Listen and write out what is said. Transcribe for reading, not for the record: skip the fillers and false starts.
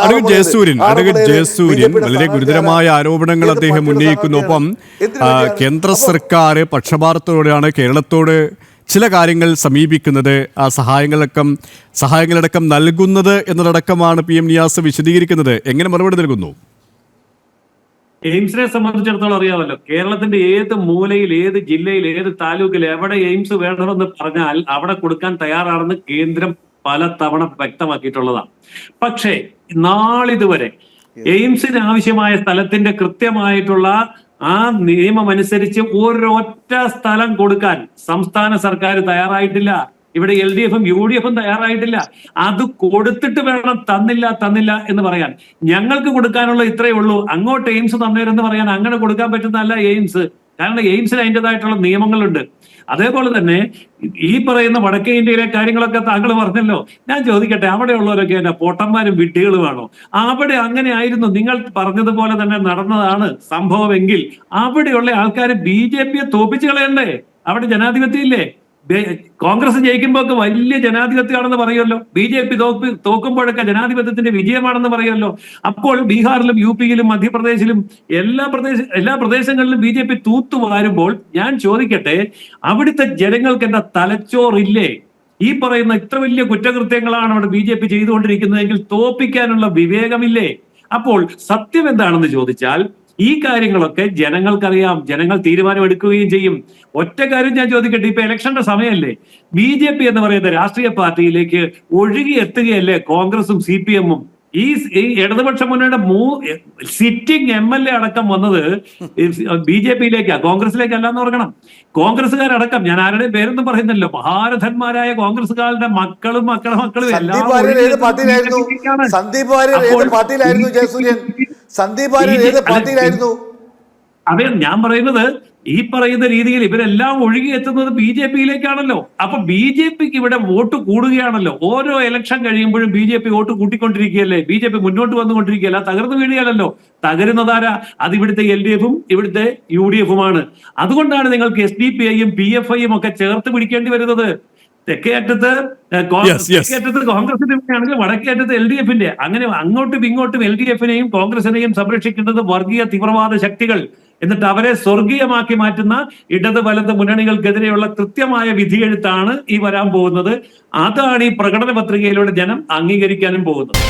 Advocate Jayasuryan വളരെ ഗുരുതരമായ ആരോപണങ്ങൾ അദ്ദേഹം ഉന്നയിക്കുന്നു. ഒപ്പം കേന്ദ്ര സർക്കാർ പക്ഷപാതത്തോടെയാണ് കേരളത്തോട് ചില കാര്യങ്ങൾ സമീപിക്കുന്നത്, ആ സഹായങ്ങളടക്കം നൽകുന്നത് എന്നതടക്കമാണ് PM നിയാസ് വിശദീകരിക്കുന്നത്. എങ്ങനെ മറുപടി നൽകുന്നു? എയിംസിനെ സംബന്ധിച്ചിടത്തോളം അറിയാമല്ലോ, കേരളത്തിന്റെ ഏത് മൂലയിൽ, ഏത് ജില്ലയിൽ, ഏത് താലൂക്കിൽ എവിടെ എയിംസ് വേണമെന്ന് പറഞ്ഞാൽ അവിടെ കൊടുക്കാൻ തയ്യാറാണെന്ന് കേന്ദ്രം പല തവണ വ്യക്തമാക്കിയിട്ടുള്ളതാണ്. പക്ഷേ നാളിതുവരെ എയിംസിന് ആവശ്യമായ സ്ഥലത്തിന്റെ കൃത്യമായിട്ടുള്ള ആ നിയമം അനുസരിച്ച് ഒരൊറ്റ സ്ഥലം കൊടുക്കാൻ സംസ്ഥാന സർക്കാർ തയ്യാറായിട്ടില്ല. ഇവിടെ LDF-ഉം UDF-ഉം തയ്യാറായിട്ടില്ല. അത് കൊടുത്തിട്ട് വേണം തന്നില്ല എന്ന് പറയാൻ. ഞങ്ങൾക്ക് കൊടുക്കാനുള്ള ഇത്രയേ ഉള്ളൂ, അങ്ങോട്ട് എയിംസ് തന്നേരെന്ന് പറയാൻ അങ്ങനെ കൊടുക്കാൻ പറ്റുന്നതല്ല എയിംസ്. കാരണം എയിംസിന് അതിൻ്റെതായിട്ടുള്ള നിയമങ്ങളുണ്ട്. അതേപോലെ തന്നെ ഈ പറയുന്ന വടക്കേ ഇന്ത്യയിലെ കാര്യങ്ങളൊക്കെ താങ്കൾ പറഞ്ഞല്ലോ. ഞാൻ ചോദിക്കട്ടെ, അവിടെയുള്ളവരൊക്കെ എന്നാ പൊട്ടന്മാരും വിഡ്ഢികളുമാണോ? അവിടെ അങ്ങനെ ആയിരുന്നു, നിങ്ങൾ പറഞ്ഞതുപോലെ തന്നെ നടന്നതാണ് സംഭവമെങ്കിൽ അവിടെയുള്ള ആൾക്കാർ BJP-യെ തോപ്പിച്ചു കളയണ്ടേ? അവിടെ ജനാധിപത്യം ഇല്ലേ? കോൺഗ്രസ് ജയിക്കുമ്പോ ഒക്കെ വലിയ ജനാധിപത്യമാണെന്ന് പറയുമല്ലോ, BJP തോക്കുമ്പോഴൊക്കെ ജനാധിപത്യത്തിന്റെ വിജയമാണെന്ന് പറയുമല്ലോ. അപ്പോൾ ബീഹാറിലും UP-യിലും മധ്യപ്രദേശിലും എല്ലാ പ്രദേശങ്ങളിലും BJP തൂത്തുവാരുമ്പോൾ ഞാൻ ചോദിക്കട്ടെ, അവിടുത്തെ ജനങ്ങൾക്ക് എന്താ തലച്ചോറില്ലേ? ഈ പറയുന്ന ഇത്ര വലിയ കുറ്റകൃത്യങ്ങളാണ് അവിടെ BJP ചെയ്തുകൊണ്ടിരിക്കുന്നതെങ്കിൽ തോപ്പിക്കാനുള്ള വിവേകമില്ലേ? അപ്പോൾ സത്യം എന്താണെന്ന് ചോദിച്ചാൽ ഈ കാര്യങ്ങളൊക്കെ ജനങ്ങൾക്കറിയാം, ജനങ്ങൾ തീരുമാനമെടുക്കുകയും ചെയ്യും. ഒറ്റ കാര്യം ഞാൻ ചോദിക്കട്ടെ, ഇപ്പൊ ഇലക്ഷന്റെ സമയമല്ലേ, BJP എന്ന് പറയുന്ന രാഷ്ട്രീയ പാർട്ടിയിലേക്ക് ഒഴുകി എത്തുകയല്ലേ കോൺഗ്രസും CPM-ഉം? ഈ ഇടതുപക്ഷ മുന്നണിയുടെ സിറ്റിംഗ് MLA അടക്കം വന്നത് BJP-യിലേക്കാ, കോൺഗ്രസിലേക്കല്ലാന്ന് ഓർക്കണം. കോൺഗ്രസ്സുകാരടക്കം, ഞാൻ ആരുടെയും പേരൊന്നും പറയുന്നല്ലോ, മഹാരഥന്മാരായ കോൺഗ്രസ്സുകാരുടെ മക്കളും എല്ലാം അതെ ഞാൻ പറയുന്നത്. ഈ പറയുന്ന രീതിയിൽ ഇവരെല്ലാം ഒഴുകി എത്തുന്നത് BJP-യിലേക്കാണല്ലോ. അപ്പൊ BJP-ക്ക് ഇവിടെ വോട്ട് കൂടുകയാണല്ലോ. ഓരോ ഇലക്ഷൻ കഴിയുമ്പോഴും BJP വോട്ട് കൂട്ടിക്കൊണ്ടിരിക്കുകയല്ലേ, BJP മുന്നോട്ട് വന്നുകൊണ്ടിരിക്കുകയല്ല, തകർന്നു വീഴുകയല്ലോ. തകരുന്നതാരാ? അത് ഇവിടുത്തെ LDF-ഉം ഇവിടുത്തെ UDF-ഉമാണ്. അതുകൊണ്ടാണ് നിങ്ങൾക്ക് SDPI-യും PFI-യും ഒക്കെ ചേർത്ത് പിടിക്കേണ്ടി വരുന്നത്. തെക്കേ അറ്റത്ത് കോൺഗ്രസിന്റെ ആണെങ്കിൽ വടക്കേ അറ്റത്ത് LDF-ന്റെ. അങ്ങനെ അങ്ങോട്ടും ഇങ്ങോട്ടും LDF-നെയും കോൺഗ്രസിനെയും സംരക്ഷിക്കുന്നത് വർഗീയ തീവ്രവാദ ശക്തികൾ. എന്നിട്ട് അവരെ സ്വർഗീയമാക്കി മാറ്റുന്ന ഇടത് വലത് മുന്നണികൾക്കെതിരെയുള്ള കൃത്യമായ വിധിയെഴുത്താണ് ഈ വരാൻ പോകുന്നത്. അതാണ് ഈ പ്രകടന പത്രികയിലൂടെ ജനം അംഗീകരിക്കാനും പോകുന്നത്.